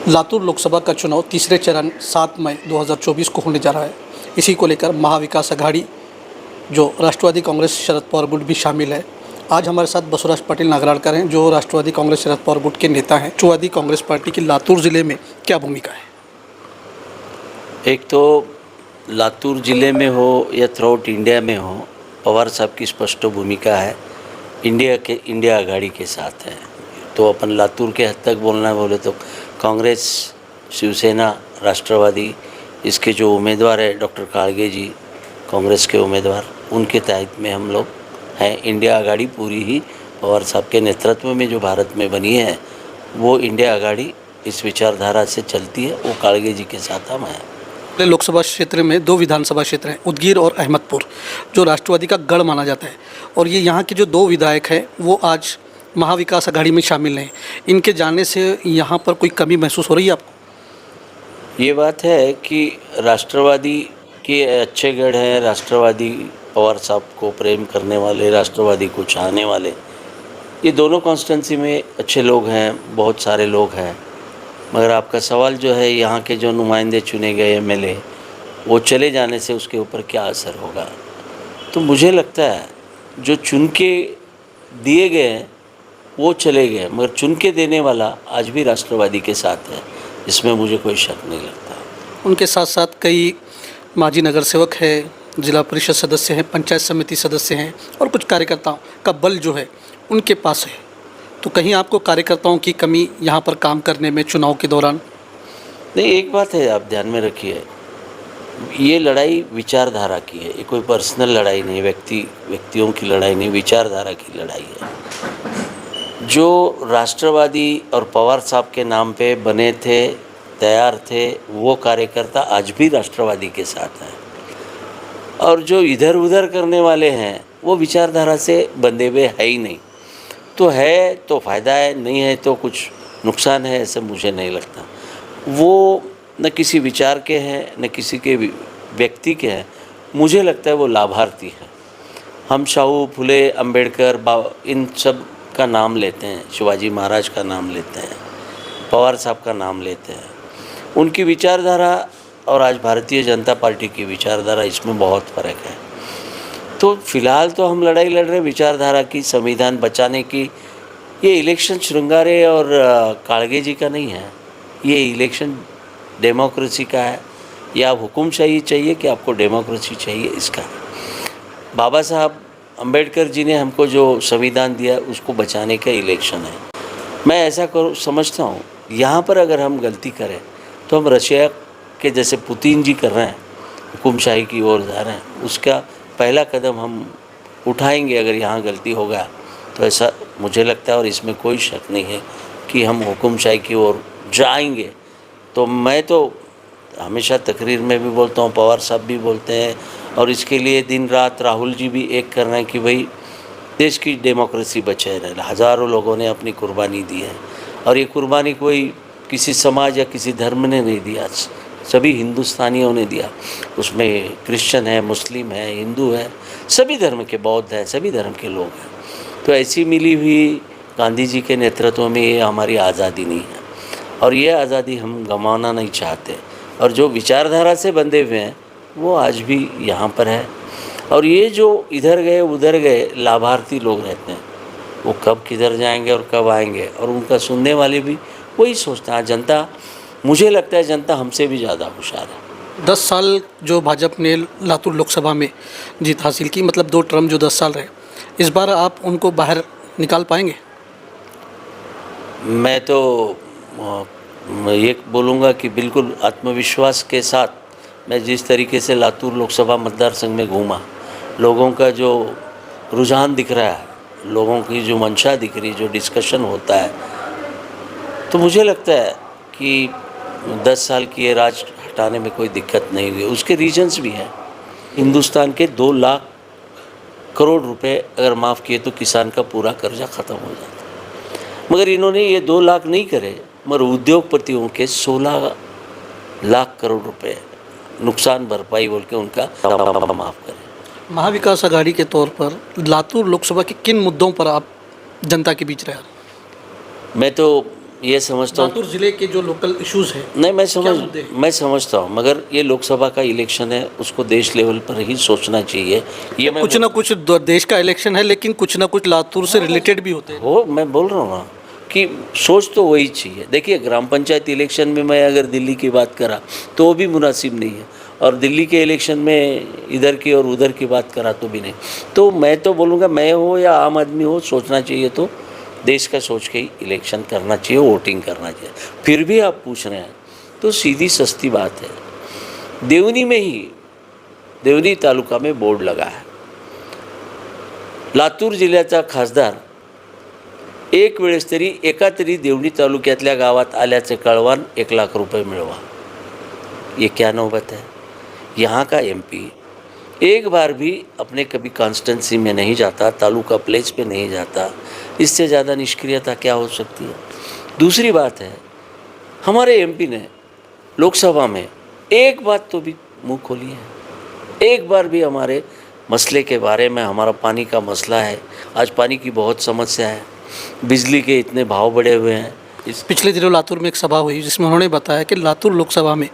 लातूर लोकसभा का चुनाव तीसरे चरण 7 मई 2024 को होने जा रहा है। इसी को लेकर महाविकास अघाड़ी जो राष्ट्रवादी कांग्रेस शरद पवार गुट भी शामिल है। आज हमारे साथ बसवराज पाटिल नागराळकर हैं जो राष्ट्रवादी कांग्रेस शरद पवार गुट के नेता हैं। राष्ट्रवादी कांग्रेस पार्टी की लातूर ज़िले में क्या भूमिका है? एक तो लातूर ज़िले में हो या थ्रूआउट इंडिया में हो, पवार साहब की स्पष्ट भूमिका है, इंडिया आघाड़ी के साथ है। तो अपन लातूर के हद तक बोलना बोले तो कांग्रेस, शिवसेना, राष्ट्रवादी, इसके जो उम्मीदवार है डॉक्टर काळगे जी, कांग्रेस के उम्मीदवार, उनके तहत में हम लोग हैं। इंडिया आघाड़ी पूरी ही पवार साहब के नेतृत्व में जो भारत में बनी है, वो इंडिया आघाड़ी इस विचारधारा से चलती है। वो काळगे जी के साथ हम हैं। लोकसभा क्षेत्र में 2 विधानसभा क्षेत्र हैं, उदगीर और अहमदपुर, जो राष्ट्रवादी का गढ़ माना जाता है। और ये यहाँ के जो 2 विधायक हैं वो आज महाविकास अघाड़ी में शामिल हैं। इनके जाने से यहाँ पर कोई कमी महसूस हो रही है आपको? ये बात है कि राष्ट्रवादी के अच्छे गढ़ हैं, राष्ट्रवादी पवार साहब को प्रेम करने वाले, राष्ट्रवादी को चाहने वाले, ये दोनों कॉन्स्टिट्यूंसी में अच्छे लोग हैं, बहुत सारे लोग हैं। मगर आपका सवाल जो है, यहाँ के जो नुमाइंदे चुने गए एमएलए, वो चले जाने से उसके ऊपर क्या असर होगा? तो मुझे लगता है जो चुन के दिए गए हैं वो चले गए, मगर चुन के देने वाला आज भी राष्ट्रवादी के साथ है, इसमें मुझे कोई शक नहीं लगता। उनके साथ साथ कई माजी नगर सेवक हैं, जिला परिषद सदस्य हैं, पंचायत समिति सदस्य हैं और कुछ कार्यकर्ताओं का बल जो है उनके पास है। तो कहीं आपको कार्यकर्ताओं की कमी यहाँ पर काम करने में चुनाव के दौरान? नहीं, एक बात है आप ध्यान में रखिए, ये लड़ाई विचारधारा की है, ये कोई पर्सनल लड़ाई नहीं, व्यक्तियों की लड़ाई नहीं, विचारधारा की लड़ाई है। जो राष्ट्रवादी और पवार साहब के नाम पे बने थे, तैयार थे, वो कार्यकर्ता आज भी राष्ट्रवादी के साथ हैं। और जो इधर उधर करने वाले हैं वो विचारधारा से बंधे हुए है ही नहीं। तो है तो फ़ायदा है, नहीं है तो कुछ नुकसान है, ऐसा मुझे नहीं लगता। वो न किसी विचार के हैं, न किसी के व्यक्ति के हैं। मुझे लगता है वो लाभार्थी हैं। हम शाहू, फुले, अंबेडकर, इन सब का नाम लेते हैं, शिवाजी महाराज का नाम लेते हैं, पवार साहब का नाम लेते हैं। उनकी विचारधारा और आज भारतीय जनता पार्टी की विचारधारा, इसमें बहुत फ़र्क है। तो फिलहाल तो हम लड़ाई लड़ रहे विचारधारा की, संविधान बचाने की। ये इलेक्शन श्रृंगारे और काळगे जी का नहीं है, ये इलेक्शन डेमोक्रेसी का है। या हुकुमशाही चाहिए कि आपको डेमोक्रेसी चाहिए, इसका है। बाबा साहब अंबेडकर जी ने हमको जो संविधान दिया उसको बचाने का इलेक्शन है। मैं ऐसा समझता हूँ, यहाँ पर अगर हम गलती करें तो हम रशिया के जैसे पुतिन जी कर रहे हैं, हुकुमशाही की ओर जा रहे हैं, उसका पहला कदम हम उठाएंगे अगर यहाँ गलती होगा तो, ऐसा मुझे लगता है। और इसमें कोई शक नहीं है कि हम हुकुमशाही की ओर जाएंगे। तो मैं तो हमेशा तकरीर में भी बोलता हूँ, पवार साहब भी बोलते हैं, और इसके लिए दिन रात राहुल जी भी एक कर रहे हैं कि भाई देश की डेमोक्रेसी बचे रहे। हज़ारों लोगों ने अपनी कुर्बानी दी है, और ये कुर्बानी कोई किसी समाज या किसी धर्म ने नहीं दिया, सभी हिंदुस्तानियों ने दिया। उसमें क्रिश्चियन है, मुस्लिम है, हिंदू है, सभी धर्म के, बौद्ध है, सभी धर्म के लोग हैं। तो ऐसी मिली हुई गांधी जी के नेतृत्व में ये हमारी आज़ादी नहीं है, और ये आज़ादी हम गंवाना नहीं चाहते। और जो विचारधारा से बंधे हुए हैं वो आज भी यहाँ पर है। और ये जो इधर गए उधर गए लाभार्थी लोग रहते हैं, वो कब किधर जाएंगे और कब आएंगे, और उनका सुनने वाले भी वही सोचता है। जनता, मुझे लगता है जनता हमसे भी ज़्यादा होशियार है। 10 साल जो भाजपा ने लातूर लोकसभा में जीत हासिल की, मतलब 2 टर्म जो 10 साल रहे, इस बार आप उनको बाहर निकाल पाएंगे? मैं तो ये बोलूँगा कि बिल्कुल आत्मविश्वास के साथ मैं जिस तरीके से लातूर लोकसभा मतदार संघ में घूमा, लोगों का जो रुझान दिख रहा है, लोगों की जो मंशा दिख रही है, जो डिस्कशन होता है, तो मुझे लगता है कि 10 साल की ये राज हटाने में कोई दिक्कत नहीं हुई। उसके रीजन्स भी हैं। हिंदुस्तान के 2 लाख करोड़ रुपए अगर माफ़ किए तो किसान का पूरा कर्जा ख़त्म हो जाता। मगर इन्होंने ये 2 लाख नहीं करे, मगर उद्योगपतियों के 16 लाख करोड़ रुपए नुकसान भरपाई बोल के उनका माफ़ करें। महाविकास अघाड़ी के तौर पर लातूर लोकसभा के किन मुद्दों पर आप जनता के बीच रहे? मैं तो ये समझता हूँ, लातूर जिले के जो लोकल इश्यूज हैं, नहीं मुद्दे हैं? मैं समझता हूँ, मगर ये लोकसभा का इलेक्शन है, उसको देश लेवल पर ही सोचना चाहिए। ये मैं कुछ ना कुछ देश का इलेक्शन है, लेकिन कुछ ना कुछ लातूर से रिलेटेड भी होते हैं। हो, मैं बोल रहा हूँ ना कि सोच तो वही चाहिए। देखिए, ग्राम पंचायत इलेक्शन में मैं अगर दिल्ली की बात करा तो वो भी मुनासिब नहीं है, और दिल्ली के इलेक्शन में इधर की और उधर की बात करा तो भी नहीं। तो मैं तो बोलूँगा, मैं हो या आम आदमी हो, सोचना चाहिए तो देश का सोच के ही इलेक्शन करना चाहिए, वोटिंग करना चाहिए। फिर भी आप पूछ रहे हैं तो सीधी सस्ती बात है, देवनी में ही, देवनी तालुका में बोर्ड लगा है, लातूर जिल्ह्याचा खासदार एक वेळेस तरी एका तरी देवणी तालुक्यातल्या गावात आल्याचे कळवान 1 लाख रुपये मिळवा। ये क्या नौबत है? यहाँ का एमपी एक बार भी अपने कभी कॉन्स्टिट्यूंसी में नहीं जाता, तालुका प्लेस पे नहीं जाता, इससे ज़्यादा निष्क्रियता क्या हो सकती है? दूसरी बात है, हमारे एमपी ने लोकसभा में एक बात तो भी मुंह खोली है, एक बार भी हमारे मसले के बारे में, हमारा पानी का मसला है, आज पानी की बहुत समस्या है, बिजली के इतने भाव बढ़े हुए हैं। इस पिछले दिनों लातूर में एक सभा हुई जिसमें उन्होंने बताया कि लातूर लोकसभा में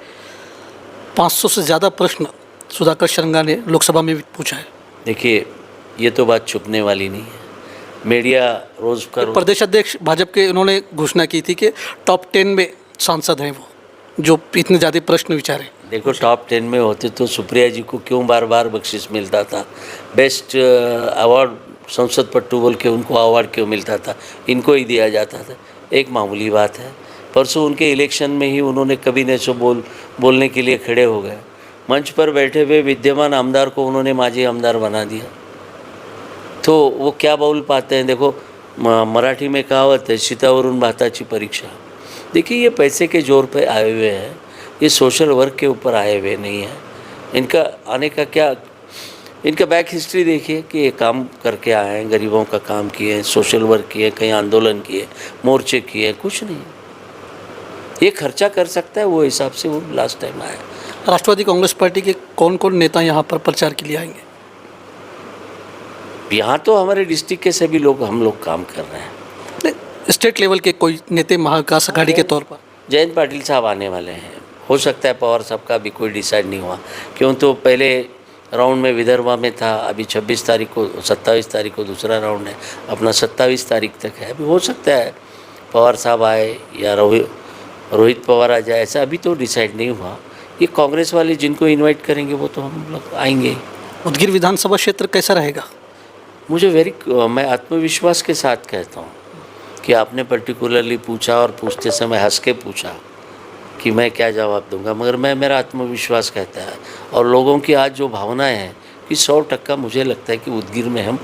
500 से ज़्यादा प्रश्न सुधाकर शृंगार ने लोकसभा में भी पूछा है। देखिए, ये तो बात छुपने वाली नहीं है, मीडिया रोज़ कर प्रदेश अध्यक्ष भाजपा के उन्होंने घोषणा की थी कि टॉप 10 में सांसद हैं वो, जो इतने ज़्यादा प्रश्न विचारे। देखो, टॉप 10 में होते तो सुप्रिया जी को क्यों बार बार बख्शिश मिलता था? बेस्ट अवार्ड संसद पट्टू बोल के उनको अवार्ड क्यों मिलता था? इनको ही दिया जाता था। एक मामूली बात है, परसों उनके इलेक्शन में ही उन्होंने कभी नहीं सो बोलने के लिए खड़े हो गए। मंच पर बैठे हुए विद्यमान आमदार को उन्होंने माजी आमदार बना दिया, तो वो क्या बोल पाते हैं? देखो, मराठी में कहावत है, शीतावरून भाताची परीक्षा। देखिए, ये पैसे के जोर पे आए हुए हैं, ये सोशल वर्क के ऊपर आए हुए नहीं हैं। इनका आने का क्या, इनका बैक हिस्ट्री देखिए कि ये काम करके आए हैं, गरीबों का काम किए, सोशल वर्क किए, कहीं आंदोलन किए, मोर्चे किए, कुछ नहीं। ये खर्चा कर सकता है, वो हिसाब से वो लास्ट टाइम आया। राष्ट्रवादी कांग्रेस पार्टी के कौन कौन नेता यहाँ पर प्रचार के लिए आएंगे? यहाँ तो हमारे डिस्ट्रिक्ट के सभी लोग, हम लोग काम कर रहे हैं। स्टेट लेवल के कोई नेता महाविकास अघाड़ी के तौर पर? जयंत पाटिल साहब आने वाले हैं, हो सकता है पवार साहब का भी कोई डिसाइड नहीं हुआ, क्यों तो पहले राउंड में विदर्भा में था, अभी 27 तारीख को 27 तारीख को दूसरा राउंड है, अपना 27 तारीख तक है। अभी हो सकता है पवार साहब आए या रोहित पवार आ जाए, ऐसा अभी तो डिसाइड नहीं हुआ। ये कांग्रेस वाले जिनको इनवाइट करेंगे वो तो हम लोग आएंगे। उदगीर विधानसभा क्षेत्र कैसा रहेगा? मैं आत्मविश्वास के साथ कहता हूँ कि आपने पर्टिकुलरली पूछा और पूछते समय हंस के पूछा कि मैं क्या जवाब दूंगा, मगर मेरा आत्मविश्वास कहता है, और लोगों की आज जो भावनाएं हैं कि 100% मुझे लगता है कि उदगीर में हम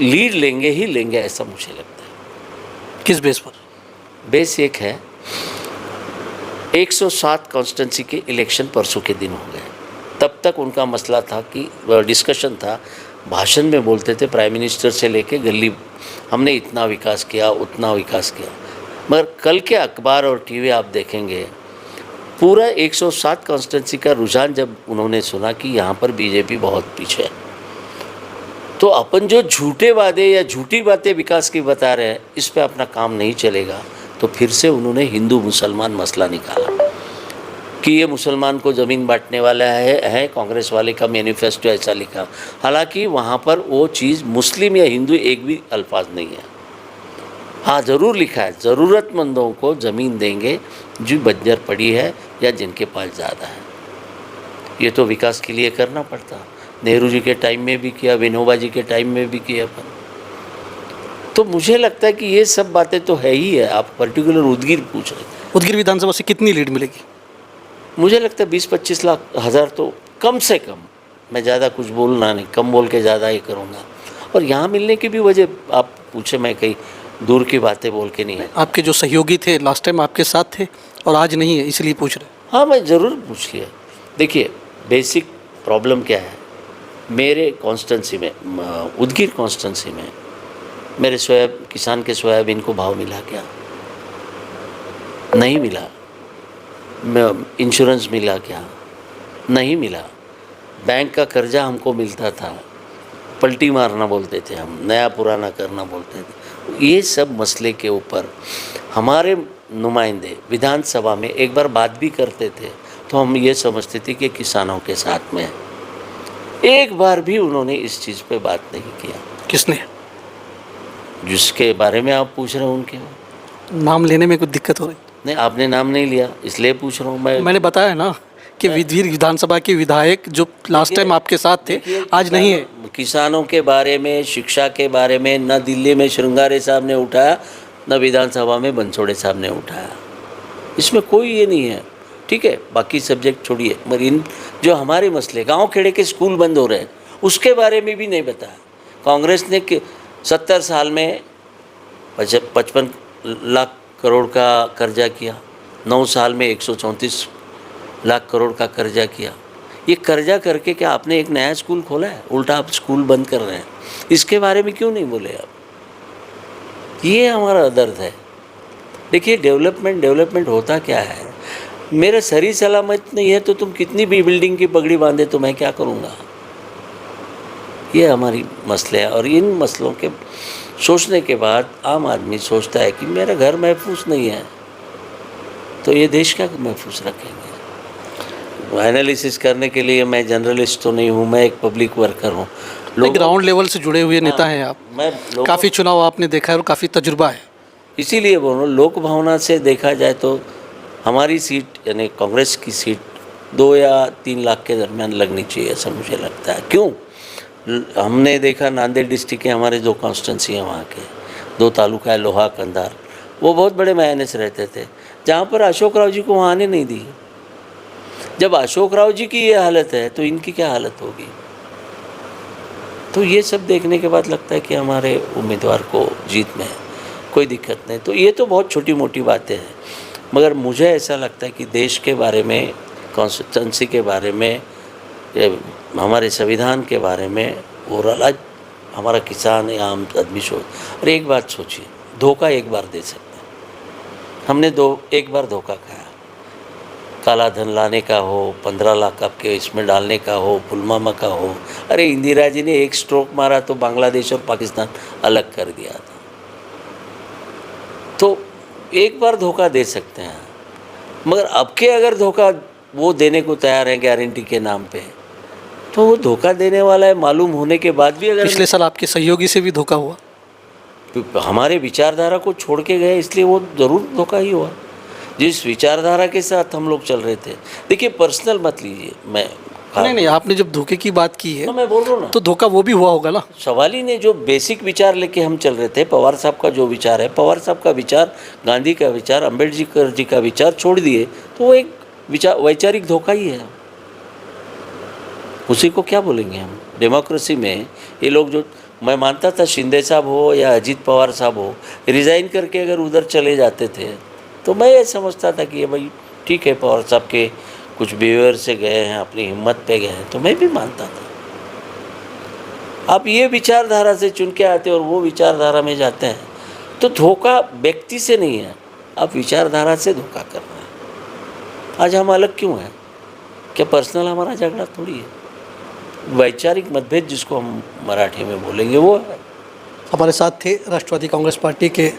लीड लेंगे ही लेंगे, ऐसा मुझे लगता है। किस बेस पर? बेस एक है, 107 कॉन्स्टिट्यूंसी के इलेक्शन परसों के दिन हो गए, तब तक उनका मसला था कि डिस्कशन था, भाषण में बोलते थे प्राइम मिनिस्टर से लेके गली, हमने इतना विकास किया, उतना विकास किया, मगर कल के अखबार और टीवी आप देखेंगे, पूरा 107 कॉन्स्टिट्यूंसी का रुझान जब उन्होंने सुना कि यहाँ पर बीजेपी बहुत पीछे है, तो अपन जो झूठे वादे या झूठी बातें विकास की बता रहे हैं, इस पे अपना काम नहीं चलेगा, तो फिर से उन्होंने हिंदू मुसलमान मसला निकाला कि ये मुसलमान को ज़मीन बांटने वाला है कांग्रेस वाले का मैनिफेस्टो ऐसा लिखा। हालांकि वहाँ पर वो चीज़ मुस्लिम या हिंदू एक भी अल्फाज नहीं है। हाँ, ज़रूर लिखा है ज़रूरतमंदों को ज़मीन देंगे जो बंजर पड़ी है या जिनके पास ज़्यादा है। ये तो विकास के लिए करना पड़ता, नेहरू जी के टाइम में भी किया, विनोबा जी के टाइम में भी किया अपन। तो मुझे लगता है कि ये सब बातें तो है ही है। आप पर्टिकुलर उदगीर पूछ रहे थे, उदगीर विधानसभा से कितनी लीड मिलेगी? मुझे लगता है 20-25 लाख हज़ार तो कम से कम, मैं ज़्यादा कुछ बोलना नहीं, कम बोल के ज़्यादा ही करूँगा। और यहाँ मिलने की भी वजह आप पूछे, मैं कहीं दूर की बातें बोल के नहीं है। आपके जो सहयोगी थे लास्ट टाइम आपके साथ थे और आज नहीं है, इसलिए पूछ रहे। हाँ, मैं ज़रूर पूछ लिया। देखिए, बेसिक प्रॉब्लम क्या है मेरे कॉन्स्टिट्यूंसी में, उदगीर कॉन्स्टिट्यूंसी में, मेरे किसान के सोयाबीन को भाव मिला क्या? नहीं मिला। इंश्योरेंस मिला क्या? नहीं मिला। बैंक का कर्जा हमको मिलता था, पलटी मारना बोलते थे हम, नया पुराना करना बोलते थे। ये सब मसले के ऊपर हमारे नुमाइंदे विधानसभा में एक बार बात भी करते थे तो हम ये समझते थे कि किसानों के साथ में है। एक बार भी उन्होंने इस चीज़ पे बात नहीं किया। किसने? जिसके बारे में आप पूछ रहे हो उनके नाम लेने में कुछ दिक्कत हो रही? नहीं, आपने नाम नहीं लिया इसलिए पूछ रहा हूँ मैं। मैंने बताया ना कि विधानसभा के विधायक जो लास्ट टाइम आपके साथ थे आज नहीं है। किसानों के बारे में, शिक्षा के बारे में न दिल्ली में श्रृंगारे साहब ने उठाया, न विधानसभा में बंसोड़े साहब ने उठाया। इसमें कोई ये नहीं है, ठीक है, बाकी सब्जेक्ट छोड़िए, मगर इन जो हमारे मसले, गांव खेड़े के स्कूल बंद हो रहे हैं उसके बारे में भी नहीं बताया। कांग्रेस ने 70 साल में 55 लाख करोड़ का कर्जा किया, 9 साल में 134 लाख करोड़ का कर्जा किया। ये कर्जा करके क्या आपने एक नया स्कूल खोला है? उल्टा आप स्कूल बंद कर रहे हैं। इसके बारे में क्यों नहीं बोले आप? ये हमारा दर्द है। देखिए, डेवलपमेंट होता क्या है? मेरा शरीर सलामत नहीं है तो तुम कितनी भी बिल्डिंग की पगड़ी बांधे तो मैं क्या करूँगा? ये हमारी मसले हैं और इन मसलों के सोचने के बाद आम आदमी सोचता है कि मेरा घर महफूज नहीं है तो ये देश क्या महफूज रखेंगे? एनालिसिस करने के लिए मैं जर्नलिस्ट तो नहीं हूँ, मैं एक पब्लिक वर्कर हूँ। ग्राउंड लेवल से जुड़े हुए नेता हैं आप, मैं काफ़ी चुनाव आपने देखा है और काफ़ी तजुर्बा है। इसीलिए बोलो, लोक भावना से देखा जाए तो हमारी सीट यानी कांग्रेस की सीट 2 या 3 लाख के दरमियान लगनी चाहिए, ऐसा मुझे लगता है। क्यों? हमने देखा नांदेड़ डिस्ट्रिक्ट के हमारे 2 कॉन्स्टिट्यूंसी हैं, वहाँ के 2 तालुका है, लोहा कंधार, वो बहुत बड़े मायने से रहते थे, जहाँ पर अशोक राव जी को वहाँ आने नहीं दी। जब अशोक राव जी की ये हालत है तो इनकी क्या हालत होगी? तो ये सब देखने के बाद लगता है कि हमारे उम्मीदवार को जीत में है, कोई दिक्कत नहीं। तो ये तो बहुत छोटी मोटी बातें हैं, मगर मुझे ऐसा लगता है कि देश के बारे में, कॉन्स्टिट्यूंसी के बारे में, हमारे संविधान के बारे में ओवरऑल आज हमारा किसान या आम आदमी और एक बात सोचिए, धोखा एक बार दे सकते हैं। हमने एक बार धोखा खाया, काला धन लाने का हो, 15 लाख आपके इसमें डालने का हो, पुलवामा का हो। अरे इंदिरा जी ने एक स्ट्रोक मारा तो बांग्लादेश और पाकिस्तान अलग कर दिया था। तो एक बार धोखा दे सकते हैं, मगर अब के अगर धोखा वो देने को तैयार है गारंटी के नाम पे, तो वो धोखा देने वाला है मालूम होने के बाद भी। अगर पिछले साल आपके सहयोगी से भी धोखा हुआ, हमारे विचारधारा को छोड़ के गए, इसलिए वो ज़रूर धोखा ही हुआ। जिस विचारधारा के साथ हम लोग चल रहे थे, देखिए पर्सनल मत लीजिए, मैं नहीं, आपने जब धोखे की बात की है तो मैं बोल रहा हूँ ना, तो धोखा वो भी हुआ होगा ना। सवाल ही नहीं, जो बेसिक विचार लेके हम चल रहे थे, पवार साहब का जो विचार है, पवार साहब का विचार, गांधी का विचार, अम्बेडकर जी का विचार छोड़ दिए तो वो एक वैचारिक धोखा ही है। उसी को क्या बोलेंगे हम? डेमोक्रेसी में ये लोग जो, मैं मानता था शिंदे साहब हो या अजीत पवार साहब हो, रिज़ाइन करके अगर उधर चले जाते थे तो मैं ये समझता था कि ये भाई ठीक है, पवार साहब के कुछ बिहेवियर से गए हैं, अपनी हिम्मत पे गए हैं, तो मैं भी मानता था। आप ये विचारधारा से चुन के आते और वो विचारधारा में जाते हैं तो धोखा व्यक्ति से नहीं है, आप विचारधारा से धोखा कर रहे हैं। आज हम अलग क्यों हैं? क्या पर्सनल हमारा झगड़ा थोड़ी है, वैचारिक मतभेद जिसको हम मराठी में बोलेंगे वो है। हमारे साथ थे राष्ट्रवादी कांग्रेस पार्टी के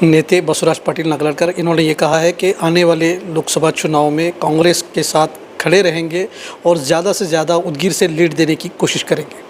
नेता बसवराज पाटिल नागराळकर। इन्होंने ये कहा है कि आने वाले लोकसभा चुनाव में कांग्रेस के साथ खड़े रहेंगे और ज़्यादा से ज़्यादा उदगीर से लीड देने की कोशिश करेंगे।